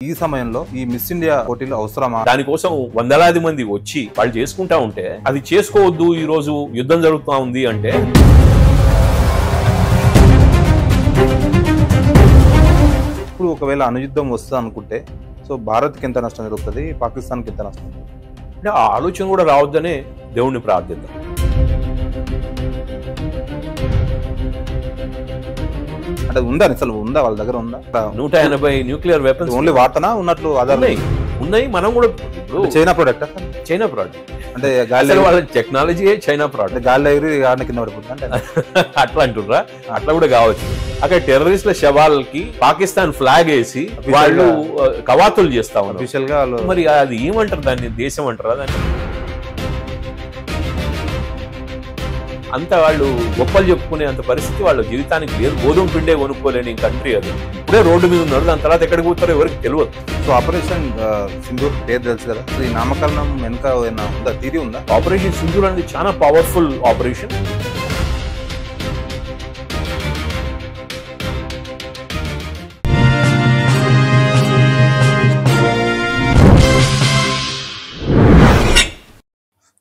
ఈ సమయంలో ఈ మిస్ ఇండియా పోటీలు అవసరమా? దానికోసం వందలాది మంది వచ్చి వాళ్ళు చేసుకుంటా ఉంటే అది చేసుకోవద్దు, ఈ రోజు యుద్ధం జరుగుతూ ఉంది అంటే ఇప్పుడు ఒకవేళ అణుయుద్ధం వస్తుంది అనుకుంటే సో భారత్కి ఎంత నష్టం జరుగుతుంది, పాకిస్తాన్కి ఎంత నష్టం? అంటే ఆ ఆలోచన కూడా రావద్దనే దేవుణ్ణి ప్రార్థిద్దాం. అంటే ఉందా, అసలు ఉందా వాళ్ళ దగ్గర? ఉందా 180 న్యూక్లియర్ వెపన్స్ ఓన్లీ వార్తనా ఉన్నట్లు ఆధారం ఉన్నాయి. మనం కూడా చైనా ప్రోడక్ట్, చైనా ప్రోడక్ట్ అంటే గాలి వాళ్ళ టెక్నాలజీ చైనా ప్రోడక్ట్, గాలి ఎగిరి ఆడ కింద పడిపోతుంది అంటే అట్లా అంటుర్రా? అట్లా కూడా కావచ్చు. అక్కడ టెర్రరిస్టుల శవాలకి పాకిస్తాన్ ఫ్లాగ్ వేసి వాళ్ళు కవాతులు చేస్తా ఉన్నారు అఫీషియల్ గా. మరి అది ఏమంటారు దాన్ని? దేశం అంటారా దాన్ని? అంత వాళ్ళు గొప్పలు చెప్పుకునే అంత పరిస్థితి వాళ్ళ జీవితానికి లేదు. గోధుమ పిండే కొనుక్కోలేని కంట్రీ అది. ఇప్పుడే రోడ్డు మీద ఉన్నారు, దాని తర్వాత ఎక్కడికి పోతారో ఎవరికి తెలియదు. సో ఆపరేషన్ సింధూర్ పేరు తెలుసు కదా, ఈ నామకరణం వెనుక ఏమైనా ఉందా, థియరీ ఉందా? ఆపరేషన్ సింధూర్ అనేది చాలా powerful operation.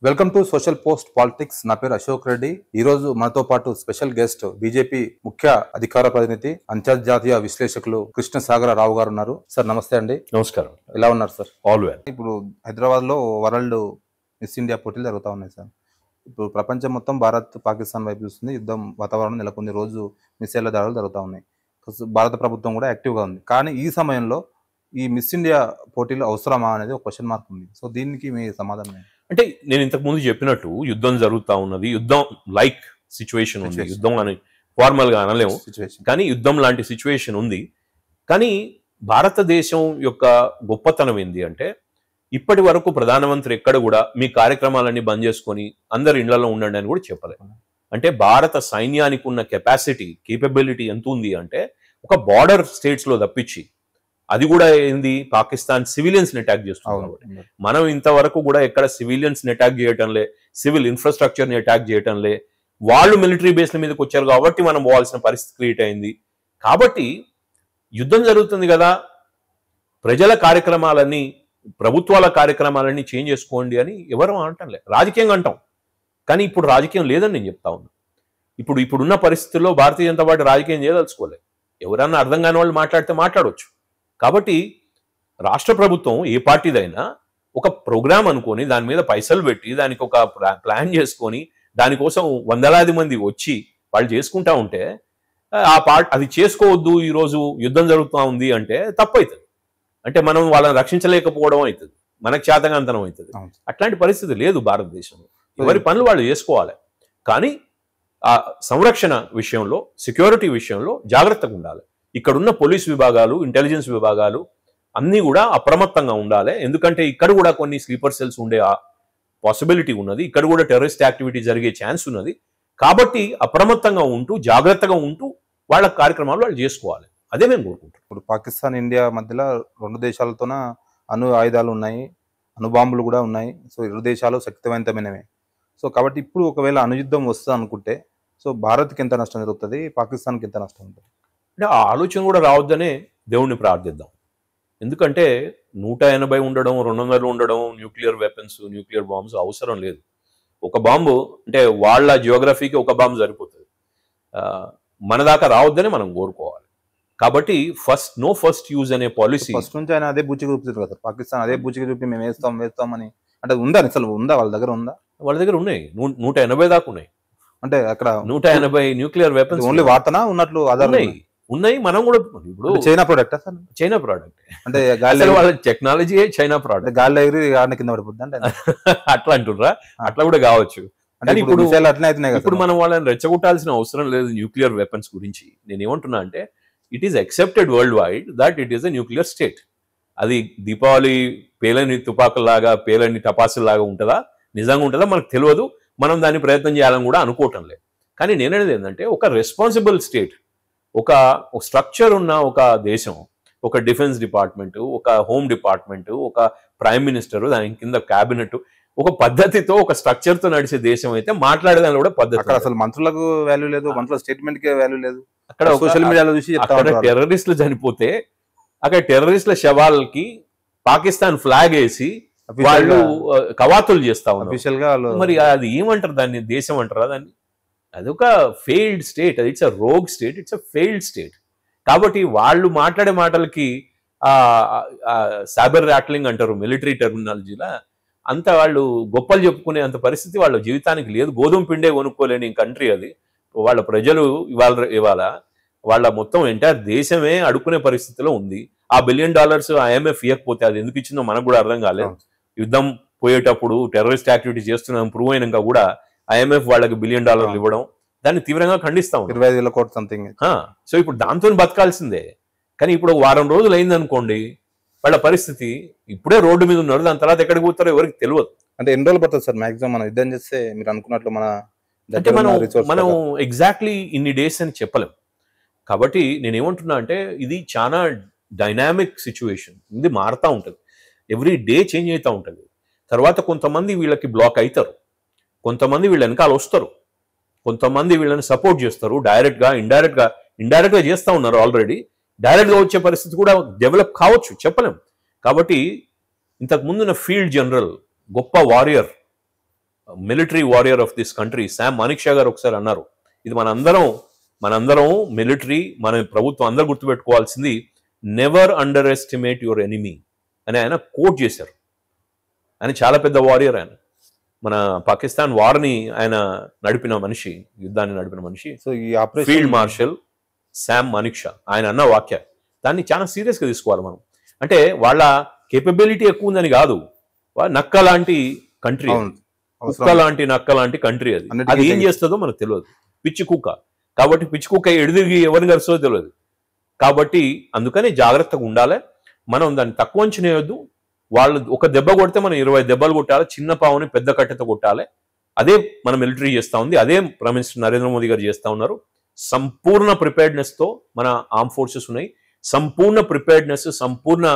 Welcome to social post politics. నా పేరు అశోక్ రెడ్డి. ఈ రోజు మనతో పాటు స్పెషల్ గెస్ట్ బీజేపీ ముఖ్య అధికార ప్రతినిధి, అంతర్జాతీయ విశ్లేషకులు కృష్ణ సాగర రావు గారు ఉన్నారు. సార్ నమస్తే అండి. నమస్కారం. ఎలా ఉన్నారు సార్? All well. ఇప్పుడు హైదరాబాద్ లో వరల్డ్ మిస్ ఇండియా పోటీలు జరుగుతూ ఉన్నాయి సార్. ఇప్పుడు ప్రపంచం మొత్తం భారత్ పాకిస్తాన్ వైపు చూస్తుంది. యుద్ధం వాతావరణం నెలకొంది. రోజు మిసైళ్ల దాడులు జరుగుతూ ఉన్నాయి. భారత ప్రభుత్వం కూడా యాక్టివ్గా ఉంది. కానీ ఈ సమయంలో ఈ మిస్ ఇండియా పోటీలు అవసరమా అనేది ఒక క్వశ్చన్ మార్క్ ఉంది. సో దీనికి మీ సమాధానం? అంటే నేను ఇంతకు ముందు చెప్పినట్టు యుద్ధం జరుగుతూ ఉన్నది, యుద్ధం లైక్ సిచ్యువేషన్ ఉంది. యుద్ధం అని ఫార్మల్ గా అనలేము, కానీ యుద్ధం లాంటి సిచ్యువేషన్ ఉంది. కానీ భారతదేశం యొక్క గొప్పతనం ఏంది అంటే, ఇప్పటి వరకు ప్రధానమంత్రి ఎక్కడ కూడా మీ కార్యక్రమాలన్నీ బంద్ చేసుకొని అందరు ఇళ్లలో ఉండండి అని కూడా చెప్పలేదు. అంటే భారత సైన్యానికి ఉన్న కేపబిలిటీ ఎంత ఉంది అంటే, ఒక బార్డర్ స్టేట్స్ లో తప్పించి, అది కూడా ఏంది, పాకిస్తాన్ సివిలియన్స్ ని అటాక్ చేస్తుంది. మనం ఇంతవరకు కూడా ఎక్కడ సివిలియన్స్ ని అటాక్ చేయటంలే, సివిల్ ఇన్ఫ్రాస్ట్రక్చర్ ని అటాక్ చేయటంలే. వాళ్ళు మిలిటరీ బేస్ల మీదకి వచ్చారు కాబట్టి మనం పోవాల్సిన పరిస్థితి క్రియేట్ అయింది. కాబట్టి యుద్ధం జరుగుతుంది కదా, ప్రజల కార్యక్రమాలన్నీ, ప్రభుత్వాల కార్యక్రమాలన్నీ చేంజ్ చేసుకోండి అని ఎవరు అంటంలే. రాజకీయంగా అంటాం, కానీ ఇప్పుడు రాజకీయం లేదని నేను చెప్తా ఉన్నా. ఇప్పుడున్న పరిస్థితుల్లో భారతీయ జనతా పార్టీ రాజకీయం చేయదలుచుకోలేదు. ఎవరన్నా అర్థం కాని వాళ్ళు మాట్లాడితే మాట్లాడవచ్చు. కాబట్టి రాష్ట్ర ప్రభుత్వం ఏ పార్టీదైనా ఒక ప్రోగ్రామ్ అనుకొని దాని మీద పైసలు పెట్టి దానికి ఒక ప్లాన్ చేసుకొని దానికోసం వందలాది మంది వచ్చి వాళ్ళు చేసుకుంటా ఉంటే అది చేసుకోవద్దు, ఈరోజు యుద్ధం జరుగుతూ ఉంది అంటే తప్పు అవుతుంది. అంటే మనం వాళ్ళని రక్షించలేకపోవడం అవుతుంది, మనకు చేతగాంతనం అవుతుంది. అట్లాంటి పరిస్థితి లేదు భారతదేశంలో. ఎవరి పనులు వాళ్ళు చేసుకోవాలి. కానీ ఆ సంరక్షణ విషయంలో, సెక్యూరిటీ విషయంలో జాగ్రత్తగా ఉండాలి. ఇక్కడున్న పోలీస్ విభాగాలు, ఇంటెలిజెన్స్ విభాగాలు అన్నీ కూడా అప్రమత్తంగా ఉండాలి. ఎందుకంటే ఇక్కడ కూడా కొన్ని స్లీపర్ సెల్స్ ఉండే పాసిబిలిటీ ఉన్నది. ఇక్కడ కూడా టెర్రరిస్ట్ యాక్టివిటీ జరిగే ఛాన్స్ ఉన్నది. కాబట్టి అప్రమత్తంగా ఉంటూ, జాగ్రత్తగా ఉంటూ వాళ్ళ కార్యక్రమాలు వాళ్ళు చేసుకోవాలి. అదే మేము కోరుకుంటాం. ఇప్పుడు పాకిస్తాన్ ఇండియా మధ్యలో రెండు దేశాలతోన అణు ఆయుధాలు ఉన్నాయి, అణుబాంబులు కూడా ఉన్నాయి. సో ఇరు దేశాలు శక్తివంతమైనవే. సో కాబట్టి ఇప్పుడు ఒకవేళ అణుయుద్ధం వస్తుంది అనుకుంటే సో భారత్కి ఎంత నష్టం జరుగుతుంది, పాకిస్తాన్కి ఎంత నష్టం ఉంటుంది? అంటే ఆ ఆలోచన కూడా రావద్దనే దేవుణ్ణి ప్రార్థిద్దాం. ఎందుకంటే 180 ఉండడం, 200 ఉండడం, న్యూక్లియర్ వెపన్స్, న్యూక్లియర్ బాంబ్స్ అవసరం లేదు. ఒక బాంబు అంటే వాళ్ళ జియోగ్రఫీకి ఒక బాంబు సరిపోతుంది. మన దాకా రావద్దని మనం కోరుకోవాలి. కాబట్టి ఫస్ట్ యూజ్ అనే పాలసీ ఫస్ట్ నుంచి ఆయన అదే బూచిగా చూపుతారు కదా. పాకిస్తాన్ అదే బూచిగా చూపి మేము వేస్తామని అంటే ఉందా, అసలు ఉందా వాళ్ళ దగ్గర? ఉందా? వాళ్ళ దగ్గర ఉన్నాయి. 180 దాకా ఉన్నాయి. అంటే అక్కడ 180 న్యూక్లియర్ వెపన్స్ ఓన్లీ వార్తనా ఉన్నట్లు ఆధారం ఉన్నాయి. మనం కూడా ఇప్పుడు చైనా ప్రోడక్ట్, చైనా ప్రోడక్ట్ అంటే గాలి వాళ్ళ టెక్నాలజీ చైనా ప్రోడక్ట్, గాలి ఎగిరి ఆడ కింద పడిపోతుంది అంటే అట్లా అంటుర్రా? అట్లా కూడా కావచ్చు. కానీ ఇప్పుడు మనం వాళ్ళని రెచ్చగొట్టాల్సిన అవసరం లేదు న్యూక్లియర్ వెపన్స్ గురించి. నేను ఏమంటున్నా అంటే, it is accepted world wide that it is a nuclear state. అది దీపావళి పేలని తుపాకుల్లాగా, పేలని టపాసుల్లాగా ఉంటుందా, నిజంగా ఉంటుందా మనకు తెలియదు. మనం దాన్ని ప్రయత్నం చేయాలని కూడా అనుకోవటం లేదు. కానీ నేననేది ఏంటంటే, ఒక రెస్పాన్సిబుల్ స్టేట్, ఒక స్ట్రక్చర్ ఉన్న ఒక దేశం, ఒక డిఫెన్స్ డిపార్ట్మెంట్, ఒక హోమ్ డిపార్ట్మెంట్, ఒక ప్రైమ్ మినిస్టర్, దాని కింద క్యాబినెట్, ఒక పద్ధతితో, ఒక స్ట్రక్చర్ తో నడిచే దేశం అయితే మాట్లాడేదాన్ని కూడా పద్ధతి. అక్కడ అసలు మంత్రులకు వాల్యూ లేదు, మంత్రుల స్టేట్మెంట్ కి వాల్యూ లేదు. అక్కడ సోషల్ మీడియాలో చూసి టెర్రరిస్టులు చనిపోతే అక్కడ టెర్రరిస్టుల శవాలకి పాకిస్తాన్ ఫ్లాగ్ వేసి వాళ్ళు కవాతులు చేస్తా ఉన్నారు. మరి అది ఏమంటారు దాన్ని? దేశం అంటారా దాన్ని? అదొక ఫెయిల్డ్ స్టేట్, అది it's a rogue state, it's a failed state. కాబట్టి వాళ్ళు మాట్లాడే మాటలకి సైబర్ ర్యాట్లింగ్ అంటారు మిలిటరీ టెర్మినాలజీలా, అంత వాళ్ళు గొప్పలు చెప్పుకునే అంత పరిస్థితి వాళ్ళ జీవితానికి లేదు. గోధుమ పిండే కొనుక్కోలేని కంట్రీ అది. వాళ్ళ ప్రజలు ఇవాళ వాళ్ళ మొత్తం ఎంటైర్ దేశమే అడుక్కునే పరిస్థితిలో ఉంది. ఆ $1 బిలియన్ IMF ఇవ్వకపోతే అది ఎందుకు ఇచ్చిందో మనకు కూడా అర్థం కాలేదు. యుద్ధం పోయేటప్పుడు టెర్రరిస్ట్ యాక్టివిటీస్ చేస్తున్నాం ప్రూవ్ అయినాక కూడా IMF వాళ్ళకి $1 బిలియన్ ఇవ్వడం, దాన్ని తీవ్రంగా ఖండిస్తాం. 25,000 కోట్లు సంథింగ్. సో ఇప్పుడు దాంతో బతకాల్సిందే. కానీ ఇప్పుడు వారం రోజులు అయిందనుకోండి, వాళ్ళ పరిస్థితి ఇప్పుడే రోడ్డు మీద ఉన్నారు, దాని తర్వాత ఎక్కడికి పోతారో ఎవరికి తెలియదు. అంటే ఎన్ని రోజులు పడుతుంది సార్ మాక్సిమం మనం యుద్ధం చేస్తే? మీరు అనుకున్నట్లు అంటే మనం ఎగ్జాక్ట్లీ ఇన్ని డేస్ అని చెప్పలేం. కాబట్టి నేనేమంటున్నా అంటే ఇది చాలా డైనామిక్ సిచ్యువేషన్, ఇది మారుతూ ఉంటుంది, ఎవ్రీ డే చేంజ్ అవుతూ ఉంటుంది. తర్వాత కొంతమంది వీళ్ళకి బ్లాక్ అవుతారు, కొంతమంది వీళ్ళ వెనకాల వస్తారు, కొంతమంది వీళ్ళని సపోర్ట్ చేస్తారు, డైరెక్ట్గా ఇండైరెక్ట్గా చేస్తూ ఉన్నారు. ఆల్రెడీ డైరెక్ట్గా వచ్చే పరిస్థితి కూడా డెవలప్ కావచ్చు, చెప్పలేం. కాబట్టి ఇంతకుముందున్న ఫీల్డ్ జనరల్, గొప్ప warrior, military warrior of this country Sam Manekshaw garu ఒకసారి అన్నారు, ఇది మనందరం మిలిటరీ, మన ప్రభుత్వం అందరూ గుర్తుపెట్టుకోవాల్సింది, never under estimate your enemy అని ఆయన కోట్ చేశారు. ఆయన చాలా పెద్ద వారియర్, ఆయన మన పాకిస్తాన్ వార్ని ఆయన నడిపిన మనిషి, యుద్ధాన్ని నడిపిన మనిషి. సో ఈ ఫీల్డ్ మార్షల్ శామ్ మానిక్షా ఆయన అన్న వాక్య, దాన్ని చాలా సీరియస్గా తీసుకోవాలి మనం. అంటే వాళ్ళ కేపబిలిటీ ఎక్కువ ఉందని కాదు, నక్క లాంటి కంట్రీ, నక్క లాంటి కంట్రీ అది. అది ఏం చేస్తుందో మనకు తెలియదు, పిచ్చి కుక్క. కాబట్టి పిచ్చి కుక్క ఎడిదిరిగి ఎవరిని గరుస్తుందో తెలియదు. కాబట్టి అందుకని జాగ్రత్తగా ఉండాలి. మనం దాన్ని తక్కువ అంచనేయొద్దు. వాళ్ళు ఒక దెబ్బ కొడితే మనం 20 దెబ్బలు కొట్టాలి, చిన్న పావుని పెద్ద కట్టెతో కొట్టాలి. అదే మన మిలిటరీ చేస్తూ ఉంది, అదే ప్రైమ్ మినిస్టర్ నరేంద్ర మోదీ గారు చేస్తూ ఉన్నారు. సంపూర్ణ ప్రిపేర్డ్నెస్తో మన ఆర్మ్ ఫోర్సెస్ ఉన్నాయి, సంపూర్ణ ప్రిపేర్డ్నెస్, సంపూర్ణ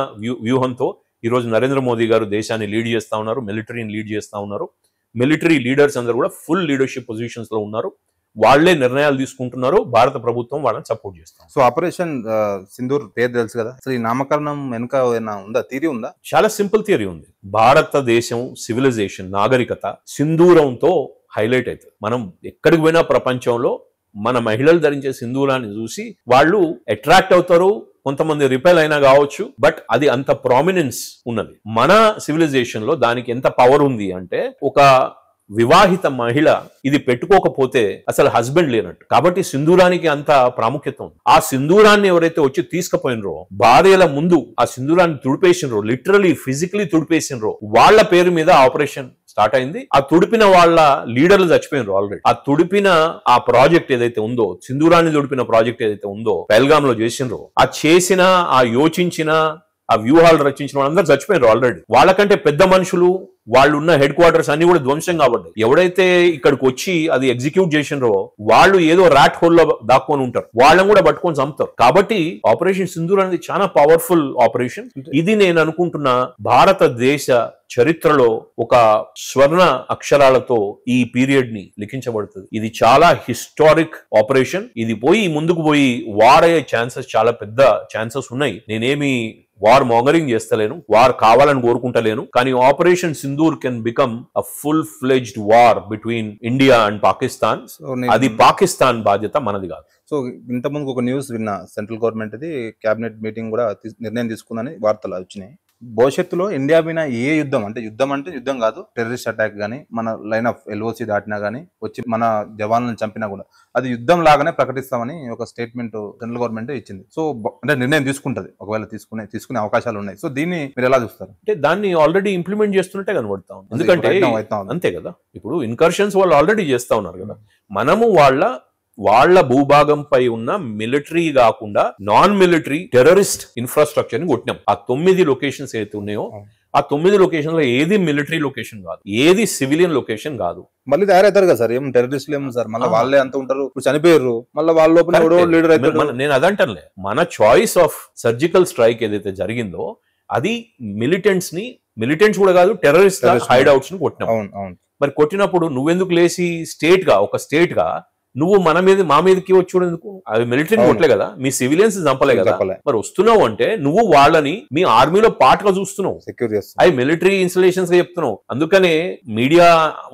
వ్యూహంతో ఈరోజు నరేంద్ర మోదీ గారు దేశాన్ని లీడ్ చేస్తూ ఉన్నారు, మిలిటరీని లీడ్ చేస్తూ ఉన్నారు. మిలిటరీ లీడర్స్ అందరూ కూడా ఫుల్ లీడర్షిప్ పొజిషన్స్ లో ఉన్నారు, వాళ్లే నిర్ణయాలు తీసుకుంటున్నారు, భారత ప్రభుత్వం వాళ్ళని సపోర్ట్ చేస్తాం. సో ఆపరేషన్ సింధూర్ పేరు తెలుసు కదా, అసలు ఈ నామకరణం వెనుక ఏమైనా ఉందా, థియరీ ఉందా? చాలా సింపుల్ థియరీ ఉంది. భారతదేశం సివిలైజేషన్, నాగరికత సింధూరంతో హైలైట్ అవుతుంది. మనం ఎక్కడికి పోయినా ప్రపంచంలో మన మహిళలు ధరించే సింధూరాన్ని చూసి వాళ్ళు అట్రాక్ట్ అవుతారు, కొంతమంది రిపెల్ అయినా కావచ్చు, బట్ అది అంత ప్రామినెన్స్ ఉన్నది. మన సివిలైజేషన్ లో దానికి ఎంత పవర్ ఉంది అంటే, ఒక వివాహిత మహిళ ఇది పెట్టుకోకపోతే అసలు హస్బెండ్ లేనట్టు. కాబట్టి సింధూరానికి అంత ప్రాముఖ్యత ఉంది. ఆ సింధూరాన్ని ఎవరైతే వచ్చి తీసుకుపోయినరో, భార్యల ముందు ఆ సింధూరాన్ని తుడిపేసినరో, లిటరలీ ఫిజికలీ తుడిపేసినరో, వాళ్ళ పేరు మీద ఆపరేషన్ స్టార్ట్ అయింది. ఆ తుడిపిన వాళ్ళ లీడర్లు చచ్చిపోయినారు ఆల్రెడీ. ఆ తుడిపిన ఆ ప్రాజెక్ట్ ఏదైతే ఉందో, సింధూరాన్ని తుడిపిన ప్రాజెక్ట్ ఏదైతే ఉందో పెహల్గామ్ లో చేసినరో, ఆ చేసిన, ఆ యోచించిన, ఆ వ్యూహాలు రచించిన వాళ్ళందరూ చచ్చిపోయారు ఆల్రెడీ. వాళ్ళకంటే పెద్ద మనుషులు, వాళ్ళు ఉన్న హెడ్ క్వార్టర్స్ అన్ని కూడా ధ్వంసం కాబడ్డాయి. ఎవడైతే ఇక్కడికి వచ్చి అది ఎగ్జిక్యూట్ చేసినరో వాళ్ళు ఏదో ర్యాట్ హోల్ లో దాక్కొని ఉంటారు, వాళ్ళని కూడా పట్టుకొని చంపుతారు. కాబట్టి ఆపరేషన్ సింధూర్ అనేది చాలా పవర్ఫుల్ ఆపరేషన్. ఇది నేను అనుకుంటున్నా భారతదేశ చరిత్రలో ఒక స్వర్ణ అక్షరాలతో ఈ పీరియడ్ ని లిఖించబడుతుంది. ఇది చాలా హిస్టారిక్ ఆపరేషన్. ఇది ముందుకు పోయి వార్ అయ్యే ఛాన్సెస్, చాలా పెద్ద ఛాన్సెస్ ఉన్నాయి. నేనేమి వార్ మోంగరింగ్ చేస్తలేను, వార్ కావాలని కోరుకుంటలేను, కానీ operation Sindoor can become a full fledged war between India and Pakistan. అది పాకిస్తాన్ బాధ్యత, మనది కాదు. సో ఇంతకుముందు ఒక న్యూస్ విన్నా, సెంట్రల్ గవర్నమెంట్ క్యాబినెట్ మీటింగ్ కూడా నిర్ణయం తీసుకుందని వార్తలు వచ్చినాయి. భవిష్యత్తులో ఇండియా మీద ఏ యుద్ధం అంటే యుద్ధం కాదు, టెర్రరిస్ట్ అటాక్ కానీ, మన లైన్ ఆఫ్ LOC దాటినా కానీ, వచ్చి మన జవాన్లను చంపినా కూడా అది యుద్ధం లాగానే ప్రకటిస్తామని ఒక స్టేట్మెంట్ సెంట్రల్ గవర్నమెంట్ ఇచ్చింది. సో అంటే నిర్ణయం తీసుకుంటది, ఒకవేళ తీసుకునే అవకాశాలు ఉన్నాయి. సో దీన్ని మీరు ఎలా చూస్తారు? అంటే దాన్ని ఆల్రెడీ ఇంప్లిమెంట్ చేస్తున్నట్టే కనబడతాం. ఎందుకంటే అంతే కదా, ఇప్పుడు ఇన్కర్షన్స్ వాళ్ళు ఆల్రెడీ చేస్తా ఉన్నారు కదా. మనము వాళ్ళ భూభాగంపై ఉన్న మిలిటరీ కాకుండా నాన్ మిలిటరీ టెర్రరిస్ట్ ఇన్ఫ్రాస్ట్రక్చర్ ని కొట్టినాం. ఆ 9 లొకేషన్స్ ఏదైతే ఉన్నాయో, ఆ 9 లొకేషన్ లో ఏది మిలిటరీ లొకేషన్ కాదు, ఏది సివిలియన్ లొకేషన్ కాదు. మళ్ళీ తయారవుతారు కదా సార్, ఏం టెర్రరిస్టులు ఏమో సార్, మళ్ళీ వాళ్ళే అంత ఉంటారు, చనిపోయారు, మళ్ళీ వాళ్ళ లోపల లీడర్ అవుతారు. నేను అదంటలే, మన చాయిస్ ఆఫ్ సర్జికల్ స్ట్రైక్ ఏదైతే జరిగిందో అది మిలిటెంట్స్ కూడా కాదు, టెర్రరిస్ట్ హైడ్ అవుట్స్ ని కొట్టినాం. మరి కొట్టినప్పుడు నువ్వెందుకు లేసి ఒక స్టేట్ గా నువ్వు మా మీదకి వచ్చి ఎందుకు? అవి మిలిటరీని కొట్టలే కదా, మీ సివిలియన్స్ చంపలే కదా. మరి వస్తున్నావు అంటే నువ్వు వాళ్ళని మీ ఆర్మీలో పార్ట్ గా చూస్తున్నావు, అవి మిలిటరీ ఇన్స్టలేషన్స్ గా చెప్తున్నావు. అందుకనే మీడియా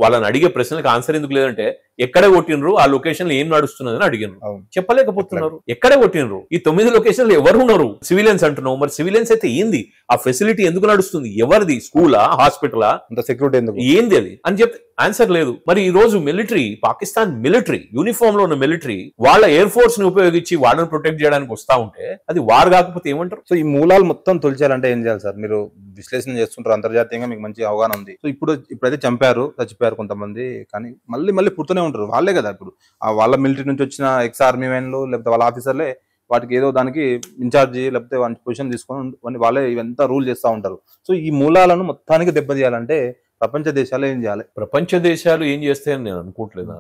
వాళ్ళని అడిగే ప్రశ్నలకు ఆన్సర్ ఎందుకు లేదంటే ఎక్కడే కొట్టినరు, ఆ లొకేషన్ లో ఏం నడుస్తున్నది అని అడిగినారు, చెప్పలేకపోతున్నారు. ఎక్కడే కొట్టినరు, ఈ 9 లొకేషన్లు ఎవరు ఉన్నారు? సివిలియన్స్ అంటున్నావు. మరి సివిలియన్స్ అయితే ఏంది, ఆ ఫెసిలిటీ ఎందుకు నడుస్తుంది, ఎవరిది, స్కూలా, హాస్పిటలా, సెక్యూరిటీ ఎందుకు, ఏంది అది అని చెప్పి ఆన్సర్ లేదు. మరి ఈ రోజు మిలిటరీ, పాకిస్తాన్ మిలిటరీ, యూనిఫామ్ లో ఉన్న మిలిటరీ వాళ్ళ ఎయిర్ ఫోర్స్ ని ఉపయోగించి వాళ్ళని ప్రొటెక్ట్ చేయడానికి వస్తా ఉంటే అది వార్ కాకపోతే ఏమంటారు? సో ఈ మూలాలు మొత్తం తొలిచేయాలంటే ఏం చేయాలి సార్? మీరు విశ్లేషణ చేస్తుంటారు, అంతర్జాతీయంగా మీకు మంచి అవగాహన ఉంది. సో ఇప్పుడైతే చచ్చిపోయారు కొంతమంది, కానీ మళ్ళీ పుడుతూనే ఉంటారు. వాళ్ళే కదా ఇప్పుడు వాళ్ళ మిలిటరీ నుంచి వచ్చిన ఎక్స్ ఆర్మీ మెన్లు లేకపోతే వాళ్ళ ఆఫీసర్లే వాటికి ఏదో దానికి ఇన్ఛార్జి లేకపోతే వాటి పొజిషన్ తీసుకొని వాళ్ళే ఇవంతా రూల్ చేస్తూ ఉంటారు. సో ఈ మూలాలను మొత్తానికి దెబ్బతీయాలంటే ప్రపంచ దేశాలు ఏం చేయాలి? ప్రపంచ దేశాలు ఏం చేస్తాయని నేను అనుకోవట్లేదు.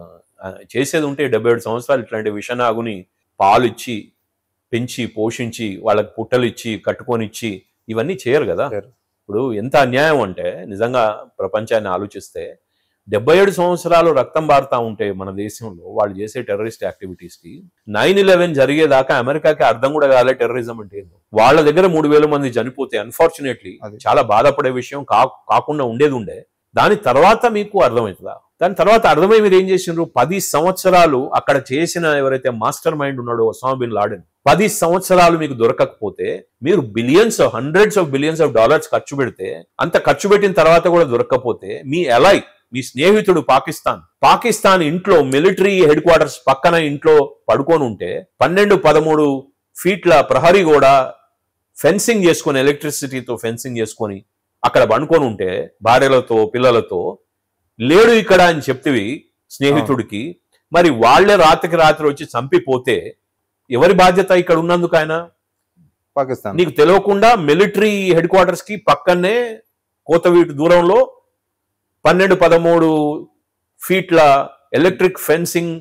చేసేది ఉంటే 77 సంవత్సరాలు ఇట్లాంటి విషనాగుని పాలు ఇచ్చి పెంచి పోషించి వాళ్ళకి పుట్టలు ఇచ్చి కట్టుకొని ఇచ్చి ఇవన్నీ చేయరు కదా. ఇప్పుడు ఎంత అన్యాయం అంటే నిజంగా ప్రపంచాన్ని ఆలోచిస్తే 77 సంవత్సరాలు రక్తం బారుతా ఉంటే మన దేశంలో వాళ్ళు చేసే టెర్రరిస్ట్ యాక్టివిటీస్ కి 9/11 జరిగేదాకా అమెరికాకి అర్థం కూడా కాలే టెర్రరిజం అంటే ఏందో. వాళ్ళ దగ్గర 3,000 మంది చనిపోతే అన్ఫార్చునేట్లీ చాలా బాధపడే విషయం కాకుండా ఉండే. దాని తర్వాత మీకు అర్థమవుతుందా? దాని తర్వాత అర్థమై మీరు ఏం చేసిండ్రు? 10 సంవత్సరాలు అక్కడ చేసిన ఎవరైతే మాస్టర్ మైండ్ ఉన్నాడో ఒసామా బిన్ లాడెన్, 10 సంవత్సరాలు మీకు దొరకకపోతే మీరు hundreds of billions of dollars ఖర్చు పెడితే, అంత ఖర్చు పెట్టిన తర్వాత కూడా దొరకకపోతే మీ అలై, మీ స్నేహితుడు పాకిస్తాన్ ఇంట్లో మిలిటరీ హెడ్ క్వార్టర్స్ పక్కన ఇంట్లో పడుకొని ఉంటే 12-13 ఫీట్ల ప్రహరీ కూడా ఫెన్సింగ్ చేసుకొని, ఎలక్ట్రిసిటీతో ఫెన్సింగ్ చేసుకొని అక్కడ పండుకొని ఉంటే భార్యలతో పిల్లలతో, లేడు ఇక్కడ అని చెప్తివి స్నేహితుడికి, మరి వాళ్లే రాత్రికి రాత్రి వచ్చి చంపిపోతే ఎవరి బాధ్యత ఇక్కడ ఉన్నందుకు? ఆయన పాకిస్తాన్ నీకు తెలియకుండా మిలిటరీ హెడ్ క్వార్టర్స్ కి పక్కనే కోతవీటు దూరంలో 12-13 ఫీట్ల ఎలక్ట్రిక్ ఫెన్సింగ్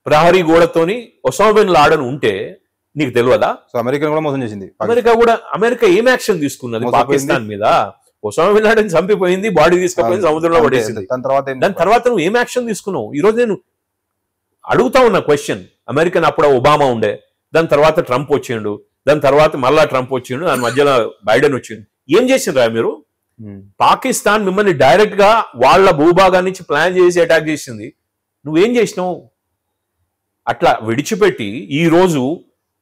ప్రహరీ గోడతోని ఒసామా బిన్ లాడెన్ ఉంటే నీకు తెలియదా? అమెరికా కూడా మోసం చేసింది. అమెరికా ఏం యాక్షన్ తీసుకున్నది పాకిస్తాన్ మీద? ఒసామా బిన్ లాడెన్ చంపిపోయింది, బాడీ తీసుకుపోయింది, సముద్రంలో పడేసింది. దాని తర్వాత నువ్వు ఏం యాక్షన్ తీసుకున్నావు? ఈ రోజు నేను అడుగుతా ఉన్న క్వశ్చన్. అమెరికన్ అప్పుడు ఒబామా ఉండే, దాని తర్వాత ట్రంప్ వచ్చిండు, దాని తర్వాత మళ్ళా ట్రంప్ వచ్చిండు, దాని మధ్యలో బైడెన్ వచ్చిండు. ఏం చేసిండ్రా మీరు? పాకిస్తాన్ మిమ్మల్ని డైరెక్ట్ గా వాళ్ళ భూభాగాన్ని నుంచి ప్లాన్ చేసి అటాక్ చేసింది. నువ్వేం చేసినావు? అట్లా విడిచిపెట్టి ఈ రోజు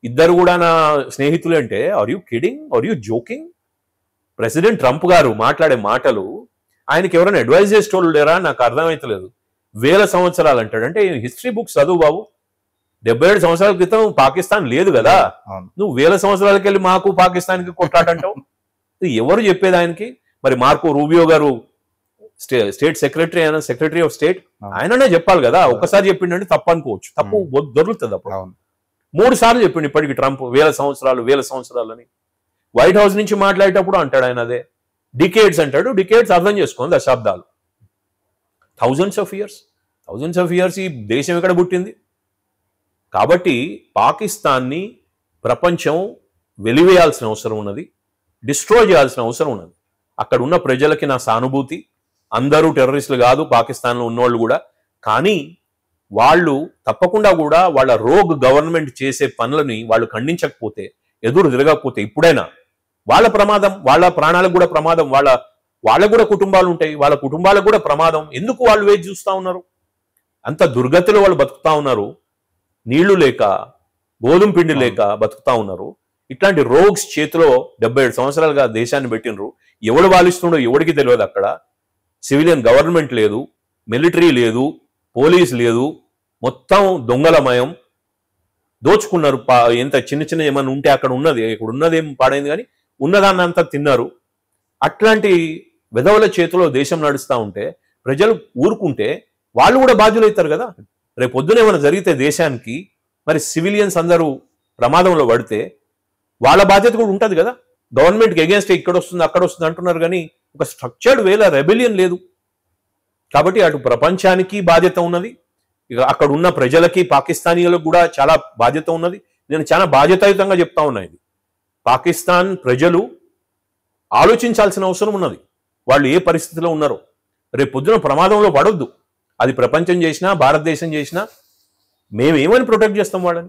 ఇద్దరు కూడా నా స్నేహితులు అంటే, are you kidding, are you joking? President Trump garu మాట్లాడే మాటలు ఆయనకి ఎవరైనా అడ్వైజ్ చేసేటోళ్ళు లేరా? నాకు అర్థమైతలేదు. 1000 సంవత్సరాలు అంటాడు. అంటే హిస్టరీ బుక్స్ చదువు బాబు. 77 సంవత్సరాల క్రితం పాకిస్తాన్ లేదు కదా. నువ్వు 1000 సంవత్సరాలకి వెళ్ళి మాకు పాకిస్తాన్కి కొట్లాటంటావు. ఎవరు చెప్పేది ఆయనకి? మరి మార్కో రూబియో గారు స్టేట్ సెక్రటరీ ఆఫ్ స్టేట్, ఆయననే చెప్పాలి కదా. ఒక్కసారి చెప్పిండంటే తప్పు అనుకోవచ్చు, తప్పు దొరుకుతుంది. అప్పుడు 3 సార్లు చెప్పిండు ఇప్పటికి ట్రంప్ 1000 సంవత్సరాలు అని. వైట్ హౌస్ నుంచి మాట్లాడేటప్పుడు అంటాడు ఆయన అదే. డికేడ్స్ అంటాడు. డికేడ్స్ అర్థం చేసుకోండి, దశాబ్దాలు, థౌజండ్స్ ఆఫ్ ఇయర్స్ ఈ దేశం ఎక్కడ పుట్టింది? కాబట్టి పాకిస్తాన్ని ప్రపంచం వెలివేయాల్సిన అవసరం ఉన్నది, డిస్ట్రాయ్ చేయాల్సిన అవసరం ఉన్నది. అక్కడ ఉన్న ప్రజలకి నా సానుభూతి. అందరూ టెర్రరిస్టులు కాదు పాకిస్తాన్లో ఉన్నవాళ్ళు కూడా, కానీ వాళ్ళు తప్పకుండా కూడా వాళ్ళ రోగ్ గవర్నమెంట్ చేసే పనులని వాళ్ళు ఖండించకపోతే, ఎదురు తిరగకపోతే ఇప్పుడైనా వాళ్ళ ప్రమాదం, వాళ్ళ ప్రాణాలకు కూడా ప్రమాదం, వాళ్ళకు కూడా కుటుంబాలు ఉంటాయి, వాళ్ళ కుటుంబాలకు కూడా ప్రమాదం. ఎందుకు వాళ్ళు వేచి చూస్తూ ఉన్నారు? అంత దుర్గతిలో వాళ్ళు బతుకుతా ఉన్నారు. నీళ్లు లేక, గోధుమ పిండి లేక బతుకుతా ఉన్నారు. ఇట్లాంటి రోగ్స్ చేతిలో 77 సంవత్సరాలుగా దేశాన్ని పెట్టినరు. ఎవడు పాలిస్తుండో ఎవడికి తెలియదు. అక్కడ సివిలియన్ గవర్నమెంట్ లేదు, మిలిటరీ లేదు, పోలీస్ లేదు, మొత్తం దొంగలమయం. దోచుకున్నారు. ఎంత చిన్న ఏమైనా ఉంటే అక్కడ ఉన్నది, ఇక్కడ ఉన్నదేం పాడైంది, కానీ ఉన్నదాన్ని అంతా తిన్నారు. అట్లాంటి వెధవల చేతిలో దేశం నడుస్తూ ఉంటే ప్రజలు ఊరుకుంటే వాళ్ళు కూడా బాధ్యులు అవుతారు కదా. రేపు పొద్దున ఏమైనా జరిగితే దేశానికి, మరి సివిలియన్స్ అందరూ ప్రమాదంలో పడితే వాళ్ళ బాధ్యత కూడా ఉంటుంది కదా. గవర్నమెంట్కి ఎగేన్స్ట్ ఇక్కడ వస్తుంది అక్కడ వస్తుంది అంటున్నారు, కానీ ఒక స్ట్రక్చర్డ్ వేల రెబెలియన్ లేదు. కాబట్టి అటు ప్రపంచానికి బాధ్యత ఉన్నది, ఇక అక్కడ ఉన్న ప్రజలకి, పాకిస్తానీలకు కూడా చాలా బాధ్యత ఉన్నది. నేను చాలా బాధ్యతాయుతంగా చెప్తా ఉన్నా. ఇది పాకిస్తాన్ ప్రజలు ఆలోచించాల్సిన అవసరం ఉన్నది. వాళ్ళు ఏ పరిస్థితిలో ఉన్నారో. రేపు పొద్దున ప్రమాదంలో పడొద్దు. అది ప్రపంచం చేసినా, భారతదేశం చేసినా, మేము ఏమని ప్రొటెక్ట్ చేస్తాం వాళ్ళని?